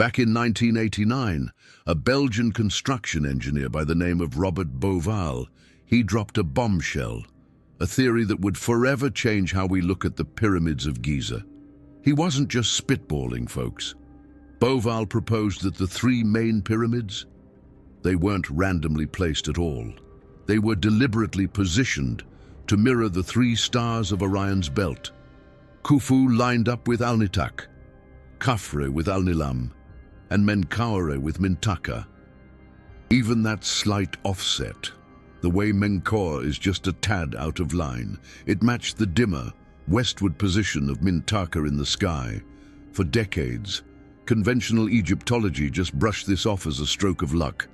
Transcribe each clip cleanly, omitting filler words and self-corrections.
Back in 1989, a Belgian construction engineer by the name of Robert Bouval, he dropped a bombshell, a theory that would forever change how we look at the pyramids of Giza. He wasn't just spitballing, folks. Bouval proposed that the three main pyramids, they weren't randomly placed at all. They were deliberately positioned to mirror the three stars of Orion's belt. Khufu lined up with Alnitak, Khafre with Alnilam, and Menkaure with Mintaka. Even that slight offset, the way Menkaure is just a tad out of line, it matched the dimmer, westward position of Mintaka in the sky. For decades, conventional Egyptology just brushed this off as a stroke of luck.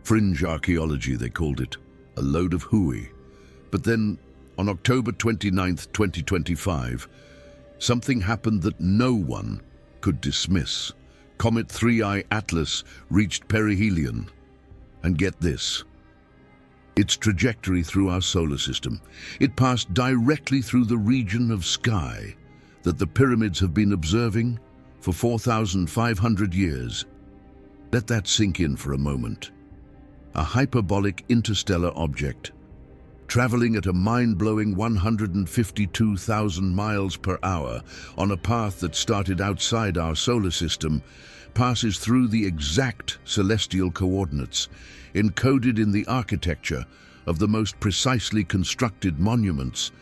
Fringe archaeology, they called it. A load of hooey. But then, on October 29, 2025, something happened that no one could dismiss. Comet 3I Atlas reached perihelion. And get this, its trajectory through our solar system. It passed directly through the region of sky that the pyramids have been observing for 4,500 years. Let that sink in for a moment. A hyperbolic interstellar object, traveling at a mind-blowing 152,000 miles per hour on a path that started outside our solar system, passes through the exact celestial coordinates encoded in the architecture of the most precisely constructed monuments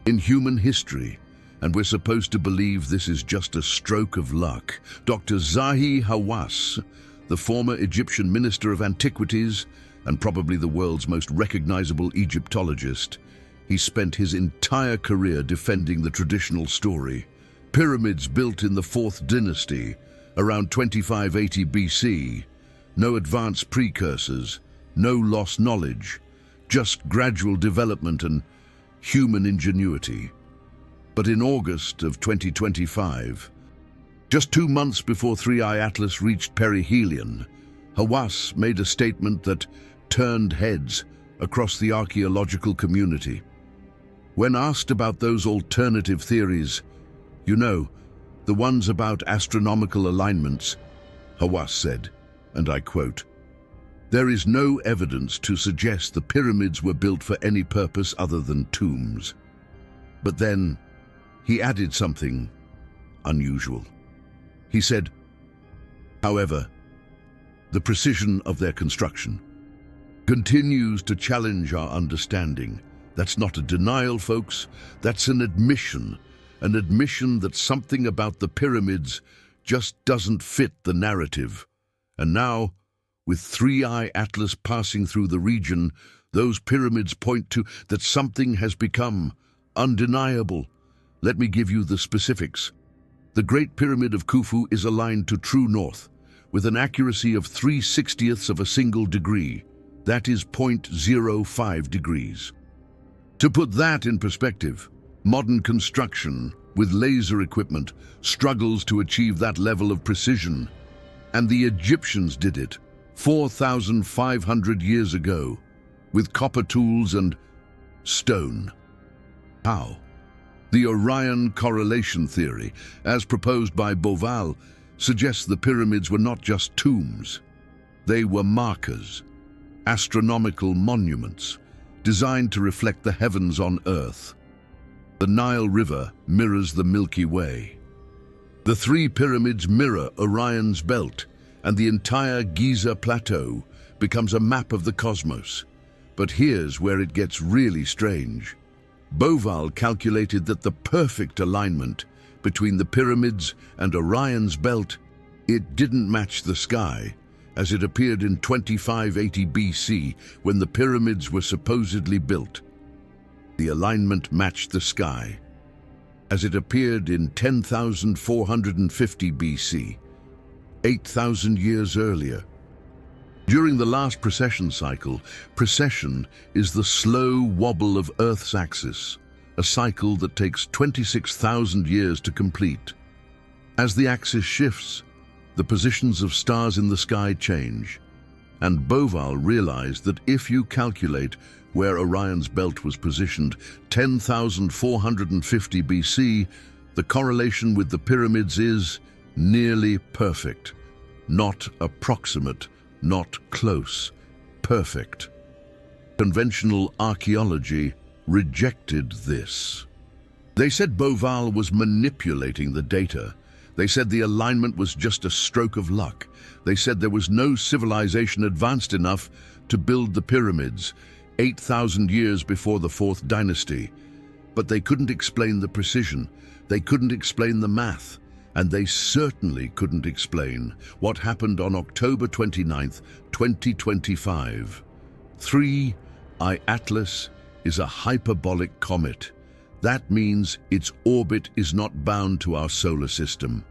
in human history. And we're supposed to believe this is just a stroke of luck. Dr. Zahi Hawass, the former Egyptian Minister of Antiquities and probably the world's most recognizable Egyptologist, he spent his entire career defending the traditional story. Pyramids built in the 4th dynasty, around 2580 BC, no advanced precursors, no lost knowledge, just gradual development and human ingenuity. But in August of 2025, just 2 months before 3I Atlas reached perihelion, Hawass made a statement that turned heads across the archaeological community. When asked about those alternative theories, you know, the ones about astronomical alignments, Hawass said, and I quote, "There is no evidence to suggest the pyramids were built for any purpose other than tombs." But then he added something unusual. He said, however, the precision of their construction continues to challenge our understanding. That's not a denial, folks. That's an admission that something about the pyramids just doesn't fit the narrative. And now, with 3I Atlas passing through the region, those pyramids point to that something has become undeniable. Let me give you the specifics. The Great Pyramid of Khufu is aligned to true north, with an accuracy of 3/60ths of a single degree. That is 0.05 degrees. To put that in perspective, modern construction, with laser equipment, struggles to achieve that level of precision. And the Egyptians did it 4,500 years ago, with copper tools and stone. How? The Orion correlation theory, as proposed by Bouval, suggests the pyramids were not just tombs. They were markers, astronomical monuments, designed to reflect the heavens on Earth. The Nile River mirrors the Milky Way. The three pyramids mirror Orion's belt, and the entire Giza plateau becomes a map of the cosmos. But here's where it gets really strange. Bouval calculated that the perfect alignment between the pyramids and Orion's belt, it didn't match the sky, as it appeared in 2580 BC when the pyramids were supposedly built. The alignment matched the sky, as it appeared in 10,450 BC, 8,000 years earlier. During the last precession cycle, precession is the slow wobble of Earth's axis, a cycle that takes 26,000 years to complete. As the axis shifts, the positions of stars in the sky change, and Bouval realized that if you calculate where Orion's belt was positioned 10,450 BC, the correlation with the pyramids is Nearly perfect. Not approximate, not close. Perfect. Conventional archaeology rejected this. They said Beauval was manipulating the data. They said the alignment was just a stroke of luck. They said there was no civilization advanced enough to build the pyramids, 8,000 years before the Fourth Dynasty. But they couldn't explain the precision. They couldn't explain the math. And they certainly couldn't explain what happened on October 29th, 2025. 3I Atlas is a hyperbolic comet. That means its orbit is not bound to our solar system.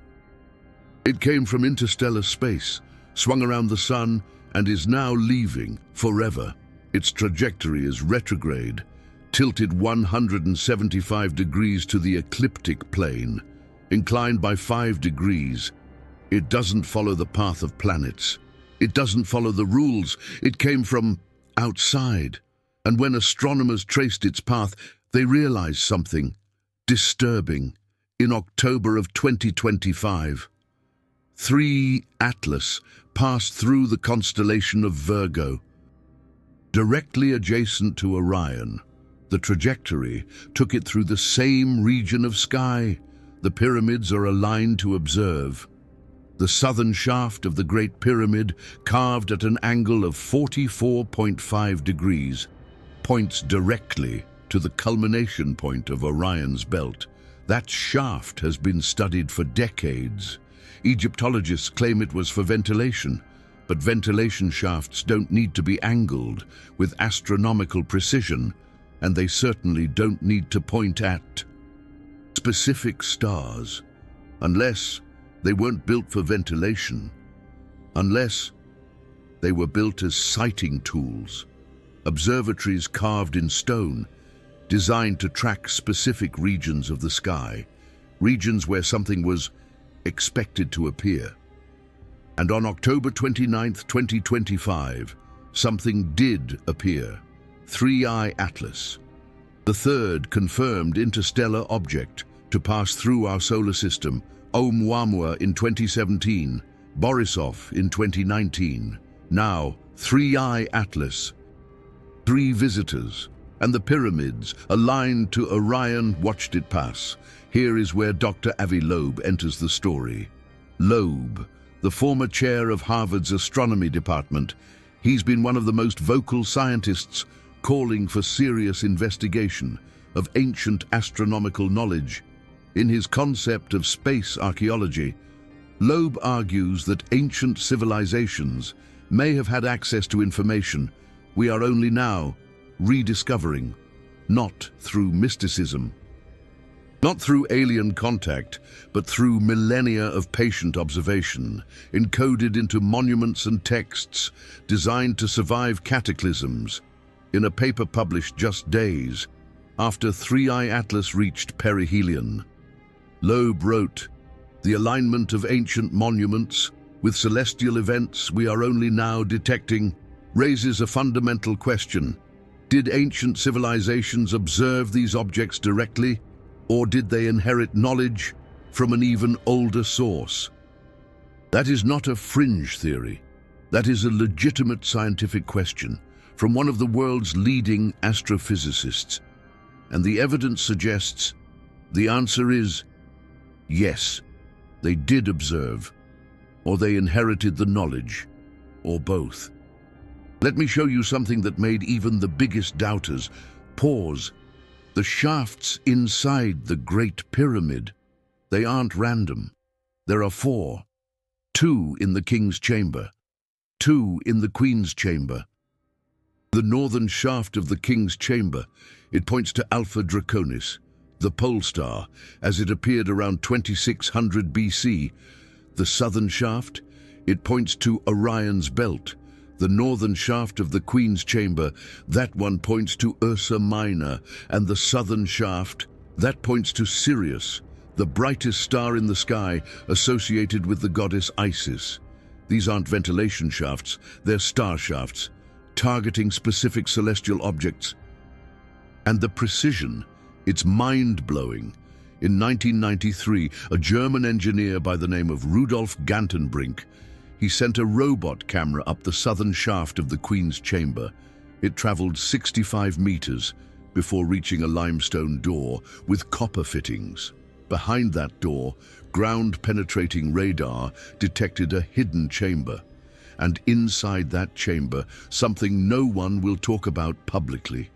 It came from interstellar space, swung around the sun, and is now leaving forever. Its trajectory is retrograde, tilted 175 degrees to the ecliptic plane, inclined by 5 degrees. It doesn't follow the path of planets. It doesn't follow the rules. It came from outside. And when astronomers traced its path, they realized something disturbing. In October of 2025, 3 Atlas passed through the constellation of Virgo, directly adjacent to Orion. The trajectory took it through the same region of sky. The pyramids are aligned to observe. The southern shaft of the Great Pyramid, carved at an angle of 44.5 degrees, points directly to the culmination point of Orion's belt. That shaft has been studied for decades. Egyptologists claim it was for ventilation, but ventilation shafts don't need to be angled with astronomical precision, and they certainly don't need to point at specific stars, unless they weren't built for ventilation, unless they were built as sighting tools, observatories carved in stone, designed to track specific regions of the sky, regions where something was expected to appear. And on October 29th, 2025, something did appear. 3I Atlas, the third confirmed interstellar object to pass through our solar system. Oumuamua in 2017, Borisov in 2019. Now, 3I Atlas. 3 visitors, and the pyramids, aligned to Orion, watched it pass. Here is where Dr. Avi Loeb enters the story. Loeb, the former chair of Harvard's astronomy department, he's been one of the most vocal scientists calling for serious investigation of ancient astronomical knowledge. In his concept of space archaeology, Loeb argues that ancient civilizations may have had access to information we are only now rediscovering, not through mysticism, not through alien contact, but through millennia of patient observation, encoded into monuments and texts designed to survive cataclysms. In a paper published just days after 3I Atlas reached perihelion, Loeb wrote, "The alignment of ancient monuments with celestial events we are only now detecting raises a fundamental question. Did ancient civilizations observe these objects directly, or did they inherit knowledge from an even older source?" That is not a fringe theory. That is a legitimate scientific question from one of the world's leading astrophysicists. And the evidence suggests the answer is yes, they did observe, or they inherited the knowledge, or both. Let me show you something that made even the biggest doubters pause. The shafts inside the Great Pyramid, they aren't random. There are 4. 2 in the King's Chamber, 2 in the Queen's Chamber. The northern shaft of the King's Chamber, it points to Alpha Draconis, the pole star, as it appeared around 2600 BC. The southern shaft, it points to Orion's belt. The northern shaft of the Queen's Chamber, that one points to Ursa Minor, and the southern shaft, that points to Sirius, the brightest star in the sky associated with the goddess Isis. These aren't ventilation shafts, they're star shafts, targeting specific celestial objects. And the precision, it's mind-blowing. In 1993, a German engineer by the name of Rudolf Gantenbrink, he sent a robot camera up the southern shaft of the Queen's chamber. It traveled 65 meters before reaching a limestone door with copper fittings. Behind that door, ground-penetrating radar detected a hidden chamber. And inside that chamber, something no one will talk about publicly.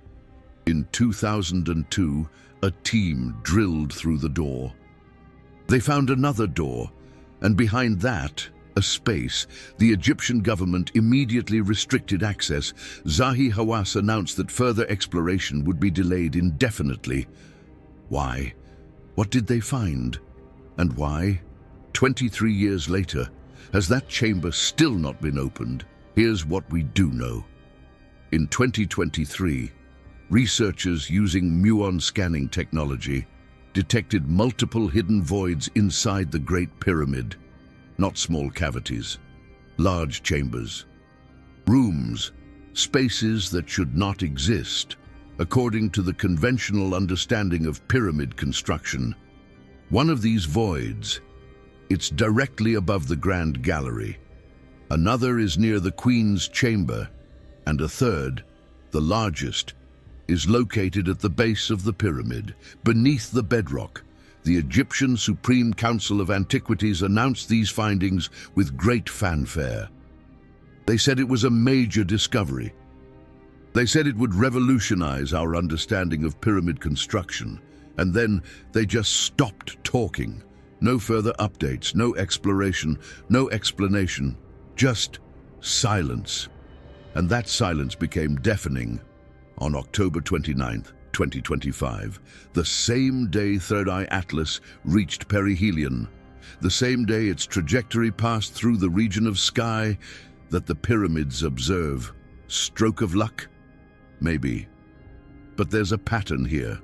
In 2002, a team drilled through the door. They found another door, and behind that, a space. The Egyptian government immediately restricted access. Zahi Hawass announced that further exploration would be delayed indefinitely. Why? What did they find? And why? 23 years later, has that chamber still not been opened? Here's what we do know. In 2023, researchers using muon scanning technology detected multiple hidden voids inside the Great Pyramid. Not small cavities, large chambers. Rooms, spaces that should not exist, according to the conventional understanding of pyramid construction. One of these voids, it's directly above the Grand Gallery. Another is near the Queen's chamber, and a third, the largest, is located at the base of the pyramid, beneath the bedrock. The Egyptian Supreme Council of Antiquities announced these findings with great fanfare. They said it was a major discovery. They said it would revolutionize our understanding of pyramid construction, and then they just stopped talking. No further updates, no exploration, no explanation, just silence. And that silence became deafening. On October 29, 2025, the same day Third Eye Atlas reached perihelion, the same day its trajectory passed through the region of sky that the pyramids observe. Stroke of luck? Maybe. But there's a pattern here.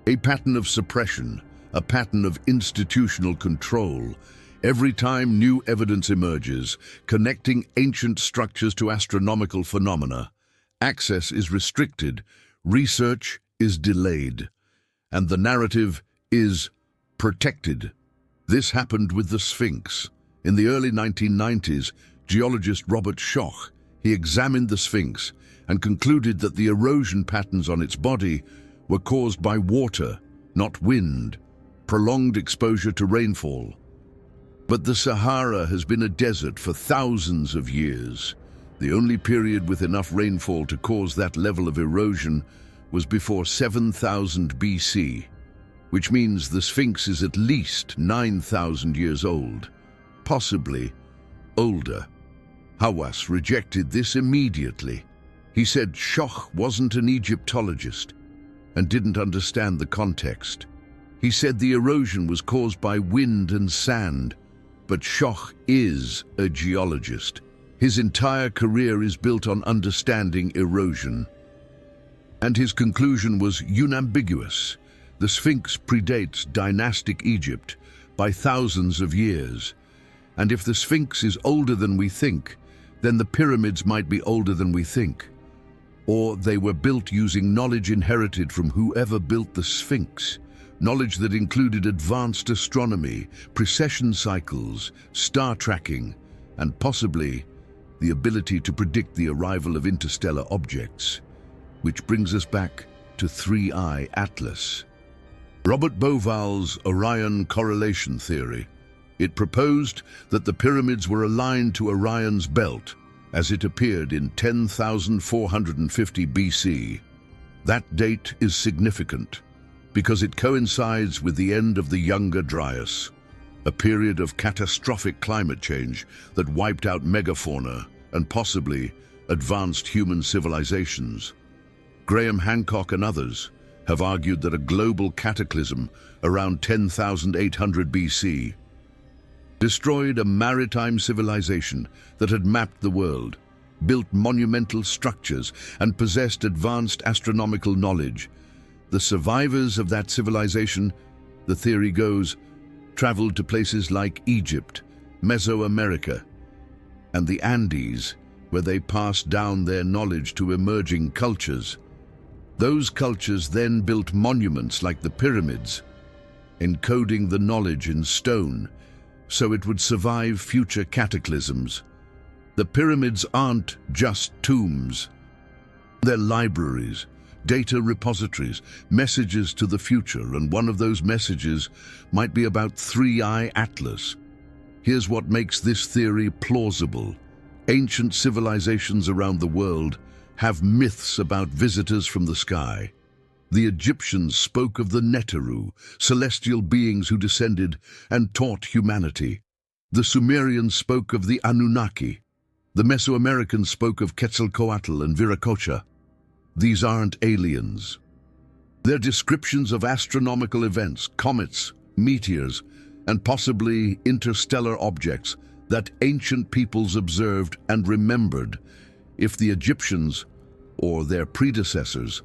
A pattern of suppression, a pattern of institutional control. Every time new evidence emerges, connecting ancient structures to astronomical phenomena, access is restricted, research is delayed, and the narrative is protected. This happened with the Sphinx. In the early 1990s, geologist Robert Schoch, he examined the Sphinx and concluded that the erosion patterns on its body were caused by water, not wind, prolonged exposure to rainfall. But the Sahara has been a desert for thousands of years. The only period with enough rainfall to cause that level of erosion was before 7000 BC, which means the Sphinx is at least 9,000 years old, possibly older. Hawass rejected this immediately. He said Schoch wasn't an Egyptologist and didn't understand the context. He said the erosion was caused by wind and sand, but Schoch is a geologist. His entire career is built on understanding erosion. And his conclusion was unambiguous. The Sphinx predates dynastic Egypt by thousands of years. And if the Sphinx is older than we think, then the pyramids might be older than we think. Or they were built using knowledge inherited from whoever built the Sphinx. Knowledge that included advanced astronomy, precession cycles, star tracking, and possibly the ability to predict the arrival of interstellar objects. Which brings us back to 3-Eye Atlas. Robert Bauval's Orion correlation theory. It proposed that the pyramids were aligned to Orion's belt as it appeared in 10,450 BC. That date is significant because it coincides with the end of the Younger Dryas, a period of catastrophic climate change that wiped out megafauna and possibly advanced human civilizations. Graham Hancock and others have argued that a global cataclysm around 10,800 BC destroyed a maritime civilization that had mapped the world, built monumental structures, and possessed advanced astronomical knowledge. The survivors of that civilization, the theory goes, traveled to places like Egypt, Mesoamerica, and the Andes, where they passed down their knowledge to emerging cultures. Those cultures then built monuments like the pyramids. encoding the knowledge in stone so it would survive future cataclysms. The pyramids aren't just tombs. They're libraries, data repositories, messages to the future, and one of those messages might be about Three-Eye Atlas. Here's what makes this theory plausible. Ancient civilizations around the world have myths about visitors from the sky. The Egyptians spoke of the Neteru, celestial beings who descended and taught humanity. The Sumerians spoke of the Anunnaki. The Mesoamericans spoke of Quetzalcoatl and Viracocha. These aren't aliens. They're descriptions of astronomical events, comets, meteors, and possibly interstellar objects that ancient peoples observed and remembered. If the Egyptians, or their predecessors,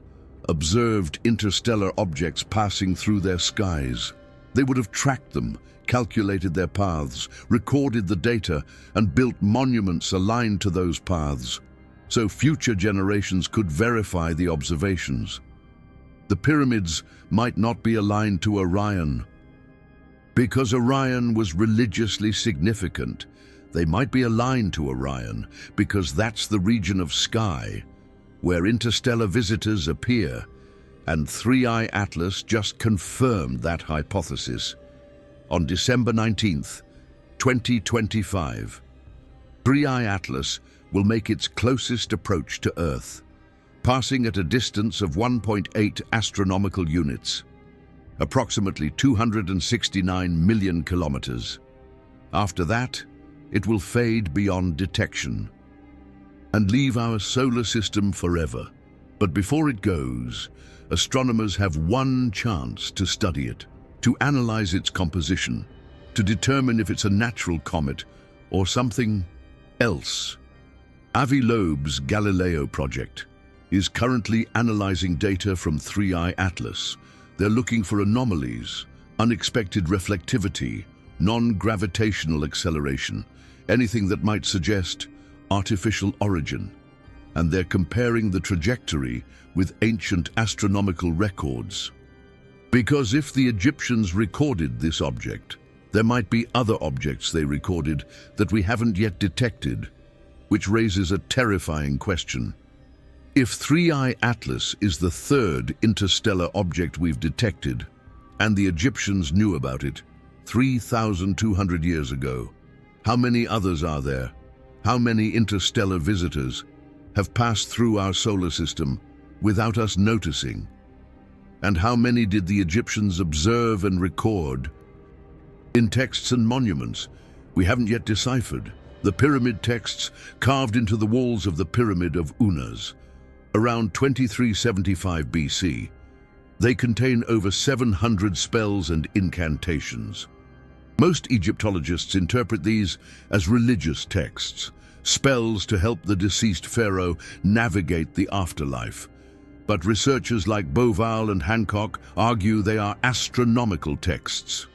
observed interstellar objects passing through their skies, they would have tracked them, calculated their paths, recorded the data, and built monuments aligned to those paths, so future generations could verify the observations. The pyramids might not be aligned to Orion. Because Orion was religiously significant, they might be aligned to Orion because that's the region of sky where interstellar visitors appear, and Three-Eye Atlas just confirmed that hypothesis. On December 19th, 2025, Three-Eye Atlas will make its closest approach to Earth, passing at a distance of 1.8 astronomical units, approximately 269 million kilometers. After that, it will fade beyond detection and leave our solar system forever. But before it goes, astronomers have one chance to study it, to analyze its composition, to determine if it's a natural comet or something else. Avi Loeb's Galileo project is currently analyzing data from Three-Eye Atlas. They're looking for anomalies, unexpected reflectivity, non-gravitational acceleration, anything that might suggest artificial origin. And they're comparing the trajectory with ancient astronomical records. Because if the Egyptians recorded this object, there might be other objects they recorded that we haven't yet detected, which raises a terrifying question. If Three-Eye Atlas is the third interstellar object we've detected, and the Egyptians knew about it 3,200 years ago, how many others are there? How many interstellar visitors have passed through our solar system without us noticing? And how many did the Egyptians observe and record? In texts and monuments we haven't yet deciphered, the pyramid texts carved into the walls of the Pyramid of Unas, around 2375 BC. They contain over 700 spells and incantations. Most Egyptologists interpret these as religious texts, spells to help the deceased pharaoh navigate the afterlife. But researchers like Boval and Hancock argue they are astronomical texts,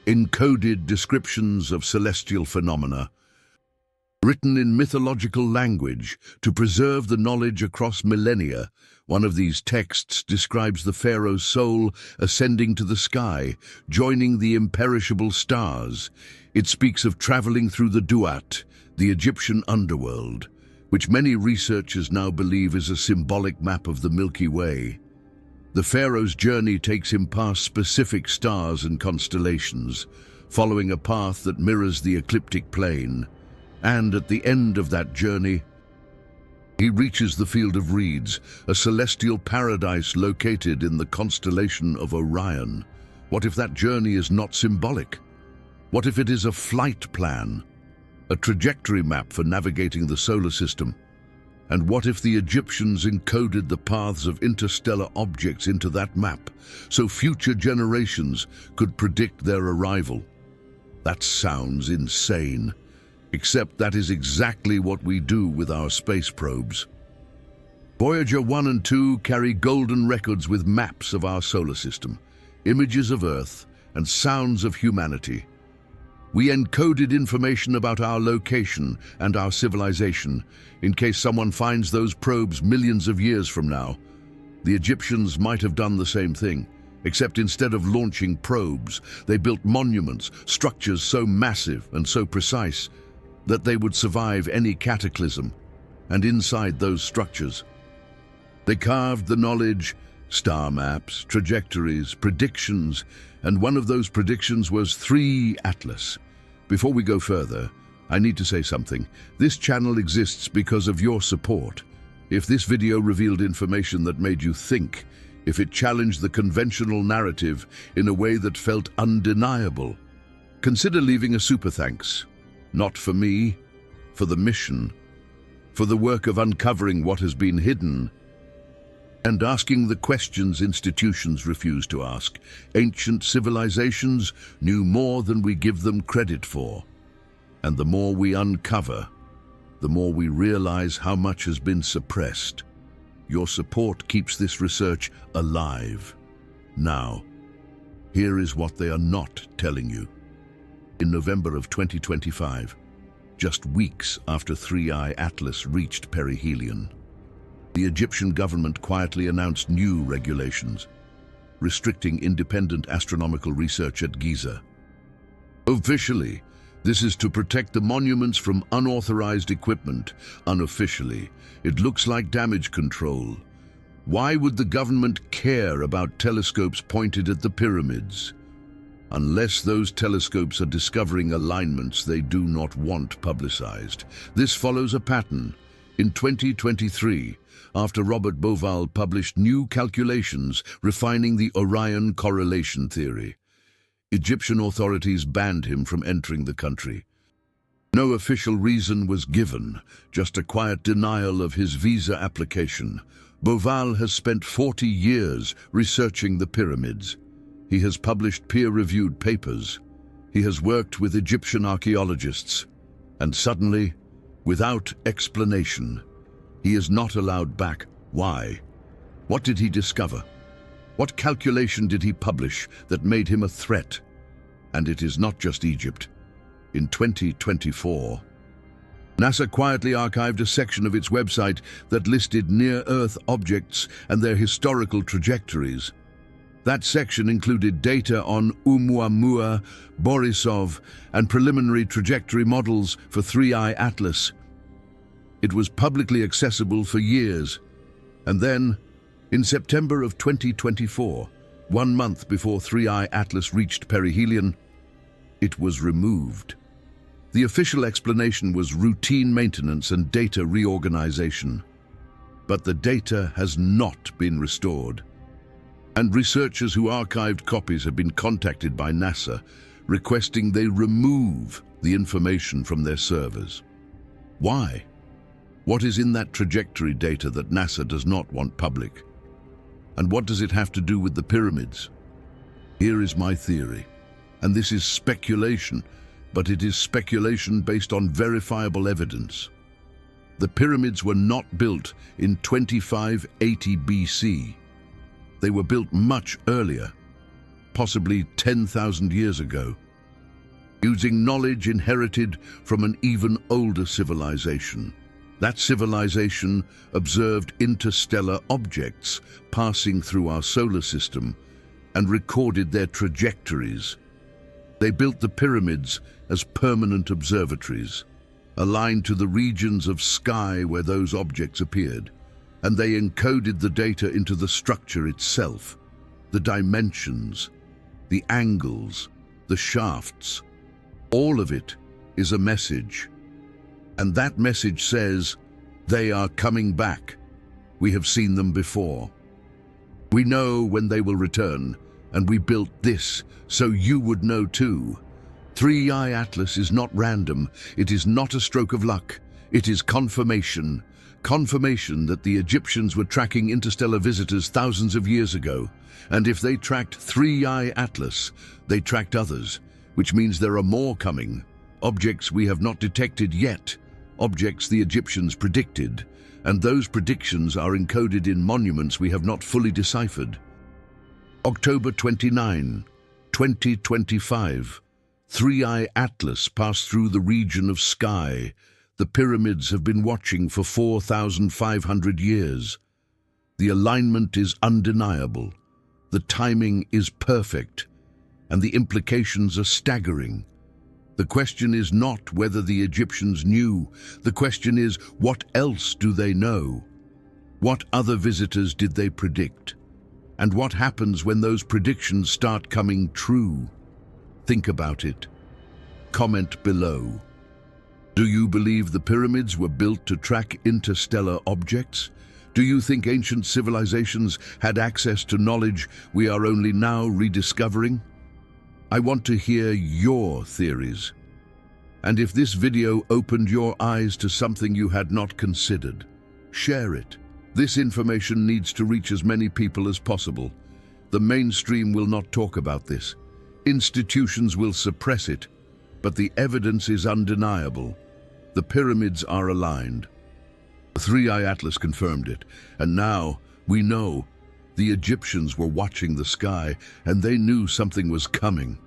encoded descriptions of celestial phenomena, written in mythological language to preserve the knowledge across millennia. One of these texts describes the pharaoh's soul ascending to the sky, joining the imperishable stars. It speaks of traveling through the Duat, the Egyptian underworld, which many researchers now believe is a symbolic map of the Milky Way. The pharaoh's journey takes him past specific stars and constellations, following a path that mirrors the ecliptic plane. And at the end of that journey, he reaches the Field of Reeds, a celestial paradise located in the constellation of Orion. What if that journey is not symbolic? What if it is a flight plan, a trajectory map for navigating the solar system? And what if the Egyptians encoded the paths of interstellar objects into that map, so future generations could predict their arrival? That sounds insane. Except that is exactly what we do with our space probes. Voyager 1 and 2 carry golden records with maps of our solar system, images of Earth, and sounds of humanity. We encoded information about our location and our civilization in case someone finds those probes millions of years from now. The Egyptians might have done the same thing, Except instead of launching probes, they built monuments, structures so massive and so precise that they would survive any cataclysm. And inside those structures, they carved the knowledge, star maps, trajectories, predictions, and one of those predictions was 3 Atlas. Before we go further, I need to say something. This channel exists because of your support. If this video revealed information that made you think, if it challenged the conventional narrative in a way that felt undeniable, consider leaving a super thanks. Not for me, for the mission, for the work of uncovering what has been hidden, and asking the questions institutions refuse to ask. Ancient civilizations knew more than we give them credit for. And the more we uncover, the more we realize how much has been suppressed. Your support keeps this research alive. Now, here is what they are not telling you. In November of 2025, just weeks after 3I Atlas reached perihelion, the Egyptian government quietly announced new regulations, restricting independent astronomical research at Giza. Officially, this is to protect the monuments from unauthorized equipment. Unofficially, it looks like damage control. Why would the government care about telescopes pointed at the pyramids? Unless those telescopes are discovering alignments they do not want publicized. This follows a pattern. In 2023, after Robert Bauval published new calculations refining the Orion correlation theory, Egyptian authorities banned him from entering the country. No official reason was given, just a quiet denial of his visa application. Bauval has spent 40 years researching the pyramids. He has published peer-reviewed papers. He has worked with Egyptian archaeologists. And suddenly, without explanation, he is not allowed back. Why? What did he discover? What calculation did he publish that made him a threat? And it is not just Egypt. In 2024, NASA quietly archived a section of its website that listed near-Earth objects and their historical trajectories. That section included data on Oumuamua, Borisov, and preliminary trajectory models for 3I Atlas. It was publicly accessible for years, and then, in September of 2024, 1 month before 3I Atlas reached perihelion, it was removed. The official explanation was routine maintenance and data reorganization. But the data has not been restored. And researchers who archived copies have been contacted by NASA, requesting they remove the information from their servers. Why? What is in that trajectory data that NASA does not want public? And what does it have to do with the pyramids? Here is my theory, and this is speculation, but it is speculation based on verifiable evidence. The pyramids were not built in 2580 BC. They were built much earlier, possibly 10,000 years ago, using knowledge inherited from an even older civilization. That civilization observed interstellar objects passing through our solar system and recorded their trajectories. They built the pyramids as permanent observatories, aligned to the regions of sky where those objects appeared, and they encoded the data into the structure itself, the dimensions, the angles, the shafts. All of it is a message. And that message says, they are coming back. We have seen them before. We know when they will return, and we built this so you would know too. 3I Atlas is not random. It is not a stroke of luck. It is confirmation. Confirmation that the Egyptians were tracking interstellar visitors thousands of years ago. And if they tracked 3I Atlas, they tracked others, which means there are more coming. Objects we have not detected yet. Objects the Egyptians predicted, and those predictions are encoded in monuments we have not fully deciphered. October 29, 2025. 3I Atlas passed through the region of sky. The pyramids have been watching for 4,500 years. The alignment is undeniable. The timing is perfect, and the implications are staggering. The question is not whether the Egyptians knew. The question is, what else do they know? What other visitors did they predict? And what happens when those predictions start coming true? Think about it. Comment below. Do you believe the pyramids were built to track interstellar objects? Do you think ancient civilizations had access to knowledge we are only now rediscovering? I want to hear your theories. And if this video opened your eyes to something you had not considered, share it. This information needs to reach as many people as possible. The mainstream will not talk about this. Institutions will suppress it, but the evidence is undeniable. The pyramids are aligned. The Three-Eye Atlas confirmed it, and now we know the Egyptians were watching the sky and they knew something was coming.